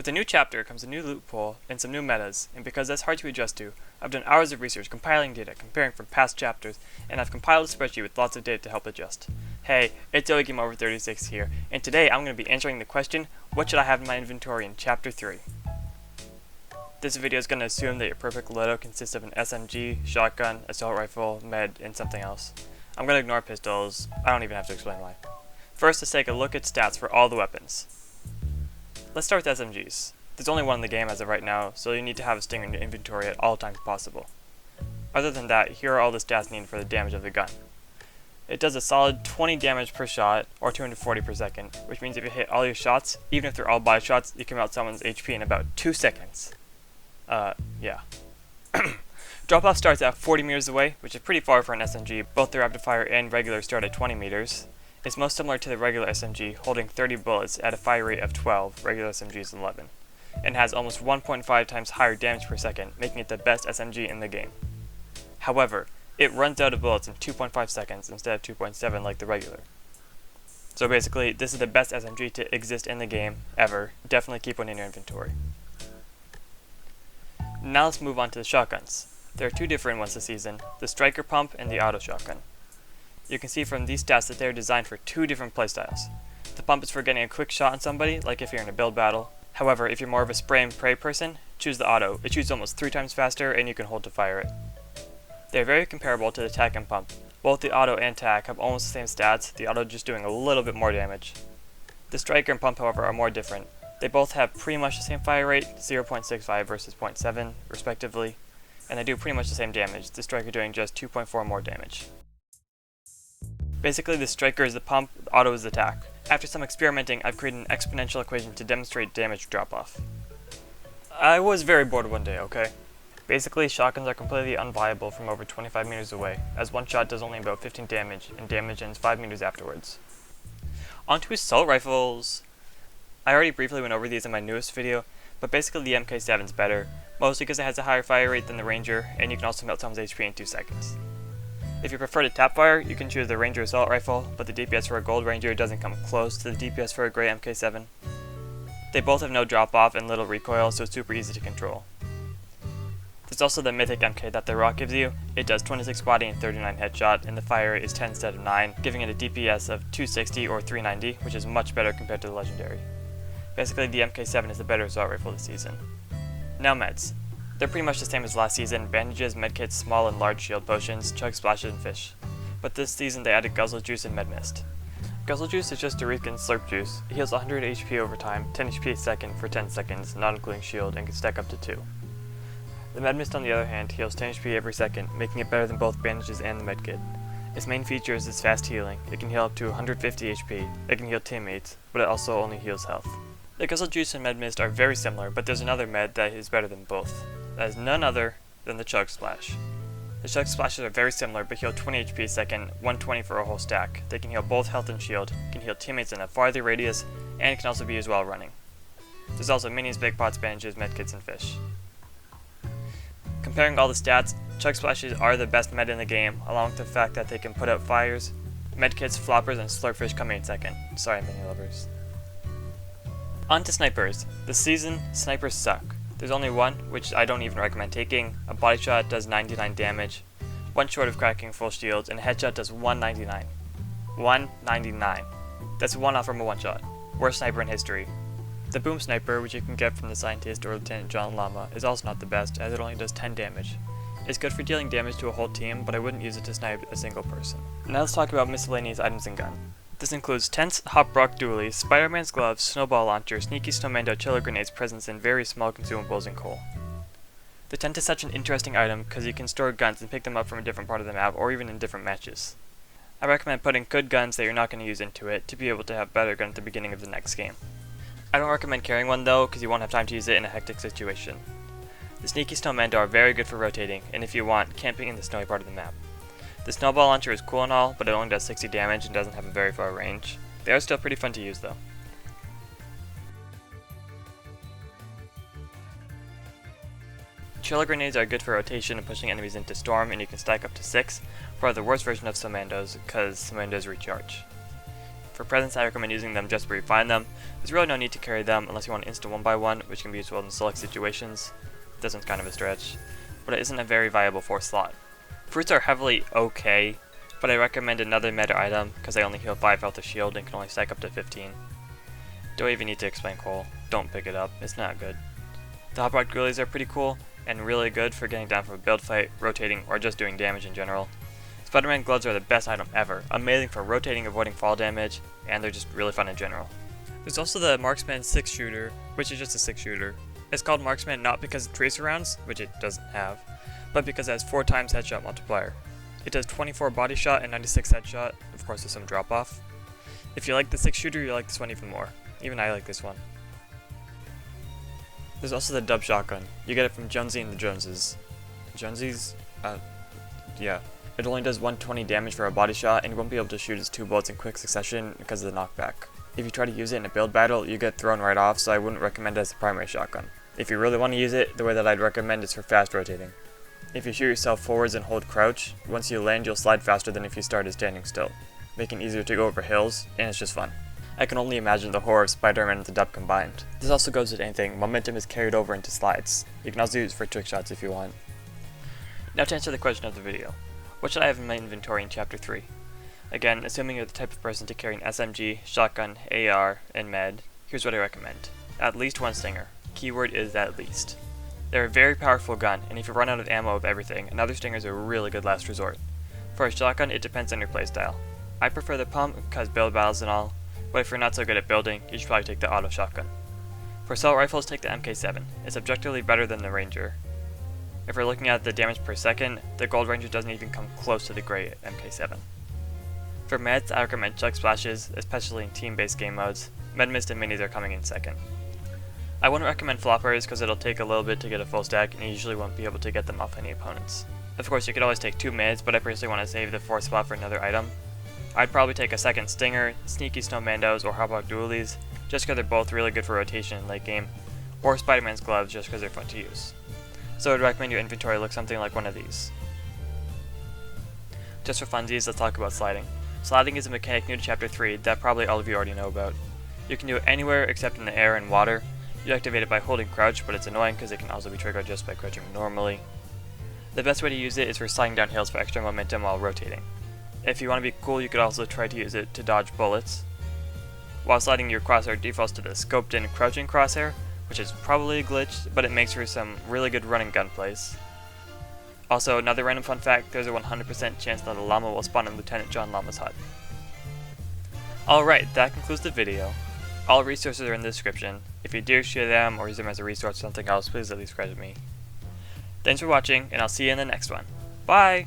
With a new chapter comes a new loophole and some new metas, and because that's hard to adjust to, I've done hours of research compiling data, comparing from past chapters, and I've compiled a spreadsheet with lots of data to help adjust. Hey, it's OGameOver36 here, and today I'm going to be answering the question, what should I have in my inventory in Chapter 3? This video is going to assume that your perfect loadout consists of an SMG, shotgun, assault rifle, med, and something else. I'm going to ignore pistols, I don't even have to explain why. First, let's take a look at stats for all the weapons. Let's start with SMGs. There's only one in the game as of right now, so you need to have a stinger in your inventory at all times possible. Other than that, here are all the stats needed for the damage of the gun. It does a solid 20 damage per shot, or 240 per second, which means if you hit all your shots, even if they're all body shots, you can melt someone's HP in about 2 seconds. Yeah. Drop-off starts at 40 meters away, which is pretty far for an SMG. Both the rapid fire and regular start at 20 meters. It's most similar to the regular SMG, holding 30 bullets at a fire rate of 12, regular SMG is 11, and has almost 1.5 times higher damage per second, making it the best SMG in the game. However, it runs out of bullets in 2.5 seconds instead of 2.7 like the regular. So basically, this is the best SMG to exist in the game, ever. Definitely keep one in your inventory. Now let's move on to the shotguns. There are two different ones this season, the striker pump and the auto shotgun. You can see from these stats that they are designed for two different playstyles. The pump is for getting a quick shot on somebody, like if you're in a build battle. However, if you're more of a spray and pray person, choose the auto. It shoots almost 3 times faster and you can hold to fire it. They are very comparable to the tac and pump. Both the auto and tac have almost the same stats, the auto just doing a little bit more damage. The striker and pump, however, are more different. They both have pretty much the same fire rate, 0.65 versus 0.7 respectively, and they do pretty much the same damage, the striker doing just 2.4 more damage. Basically, the striker is the pump, the auto is the tac. After some experimenting, I've created an exponential equation to demonstrate damage drop-off. I was very bored one day, okay? Basically, shotguns are completely unviable from over 25 meters away, as one shot does only about 15 damage, and damage ends 5 meters afterwards. On to assault rifles! I already briefly went over these in my newest video, but basically the MK7 is better, mostly because it has a higher fire rate than the Ranger, and you can also melt someone's HP in 2 seconds. If you prefer to tap fire, you can choose the Ranger Assault Rifle, but the DPS for a Gold Ranger doesn't come close to the DPS for a Grey MK7. They both have no drop-off and little recoil, so it's super easy to control. There's also the Mythic MK that the Rock gives you. It does 26 body and 39 headshot, and the fire rate is 10 instead of 9, giving it a DPS of 260 or 390, which is much better compared to the Legendary. Basically, the MK7 is the better assault rifle this season. Now meds. They're pretty much the same as last season, bandages, medkits, small and large shield potions, chug splashes, and fish. But this season they added guzzle juice and med mist. Guzzle juice is just a weakened slurp juice. It heals 100 HP over time, 10 HP a second for 10 seconds, not including shield, and can stack up to 2. The med mist on the other hand heals 10 HP every second, making it better than both bandages and the medkit. Its main feature is its fast healing. It can heal up to 150 HP, it can heal teammates, but it also only heals health. The guzzle juice and med mist are very similar, but there's another med that is better than both. That is none other than the chug splash. The chug splashes are very similar but heal 20 HP a second, 120 for a whole stack. They can heal both health and shield, can heal teammates in a farther radius, and can also be used while running. There's also minis, big pots, bandages, medkits, and fish. Comparing all the stats, chug splashes are the best med in the game, along with the fact that they can put out fires. Medkits, floppers, and slurpfish come in second. Sorry, mini lovers. On to snipers. This season, snipers suck. There's only one, which I don't even recommend taking. A body shot does 99 damage, one short of cracking full shields, and a headshot does 199. 199. That's one off from a one shot. Worst sniper in history. The boom sniper, which you can get from the scientist or Lieutenant John Llama, is also not the best, as it only does 10 damage. It's good for dealing damage to a whole team, but I wouldn't use it to snipe a single person. Now let's talk about miscellaneous items and guns. This includes tents, hop rock dualies, Spider-Man's gloves, snowball launcher, sneaky snowmando, chiller grenades, presents, and very small consumables and coal. The tent is such an interesting item because you can store guns and pick them up from a different part of the map or even in different matches. I recommend putting good guns that you're not going to use into it to be able to have better guns at the beginning of the next game. I don't recommend carrying one though because you won't have time to use it in a hectic situation. The sneaky snowmando are very good for rotating and if you want, camping in the snowy part of the map. The snowball launcher is cool and all, but it only does 60 damage and doesn't have a very far range. They are still pretty fun to use though. Chiller grenades are good for rotation and pushing enemies into storm, and you can stack up to 6, probably the worst version of snowmandos because snowmandos recharge. For presents, I recommend using them just where you find them. There's really no need to carry them unless you want to insta 1x1, which can be useful in select situations. This one's kind of a stretch, but it isn't a very viable 4th slot. Fruits are heavily okay, but I recommend another meta item because they only heal 5 health of shield and can only stack up to 15. Don't even need to explain coal. Don't pick it up, it's not good. The hot rock ghoulies are pretty cool and really good for getting down from a build fight, rotating, or just doing damage in general. Spider-Man gloves are the best item ever, amazing for rotating, avoiding fall damage, and they're just really fun in general. There's also the Marksman 6-shooter, which is just a 6-shooter. It's called Marksman not because of tracer rounds, which it doesn't have, but because it has 4 times headshot multiplier. It does 24 body shot and 96 headshot, of course there's some drop off. If you like the 6-shooter, you like this one even more. Even I like this one. There's also the dub shotgun. You get it from Jonesy and the Joneses. Jonesy's? Yeah. It only does 120 damage for a body shot, and you won't be able to shoot its 2 bullets in quick succession because of the knockback. If you try to use it in a build battle, you get thrown right off, so I wouldn't recommend it as a primary shotgun. If you really want to use it, the way that I'd recommend is for fast rotating. If you shoot yourself forwards and hold crouch, once you land you'll slide faster than if you started standing still, making it easier to go over hills, and it's just fun. I can only imagine the horror of Spider-Man and the dub combined. This also goes with anything. Momentum is carried over into slides. You can also use it for trick shots if you want. Now to answer the question of the video. What should I have in my inventory in Chapter 3? Again, assuming you're the type of person to carry an SMG, shotgun, AR, and med, here's what I recommend. At least 1 stinger. Keyword is at least. They're a very powerful gun, and if you run out of ammo of everything, another stinger is a really good last resort. For a shotgun, it depends on your playstyle. I prefer the pump because build battles and all, but if you're not so good at building, you should probably take the auto shotgun. For assault rifles, take the MK7. It's objectively better than the Ranger. If we're looking at the damage per second, the Gold Ranger doesn't even come close to the gray MK7. For meds, I recommend Chug Splashes, especially in team-based game modes. Med Mist and Minis are coming in second. I wouldn't recommend floppers because it'll take a little bit to get a full stack and you usually won't be able to get them off any opponents. Of course, you could always take 2 mids, but I personally want to save the 4th spot for another item. I'd probably take a second Stinger, Sneaky Snowmandos, or Hot Rock Dualies, just because they're both really good for rotation in late game, or Spider-Man's gloves just because they're fun to use. So I'd recommend your inventory look something like one of these. Just for funsies, let's talk about sliding. Sliding is a mechanic new to Chapter 3 that probably all of you already know about. You can do it anywhere except in the air and water. You activate it by holding crouch, but it's annoying because it can also be triggered just by crouching normally. The best way to use it is for sliding down hills for extra momentum while rotating. If you want to be cool, you could also try to use it to dodge bullets. While sliding, your crosshair defaults to the scoped in crouching crosshair, which is probably a glitch, but it makes for some really good running gun plays. Also, another random fun fact, there's a 100% chance that a llama will spawn in Lieutenant John Llama's hut. Alright, that concludes the video. All resources are in the description. If you do share them or use them as a resource or something else, please at least credit me. Thanks for watching, and I'll see you in the next one. Bye!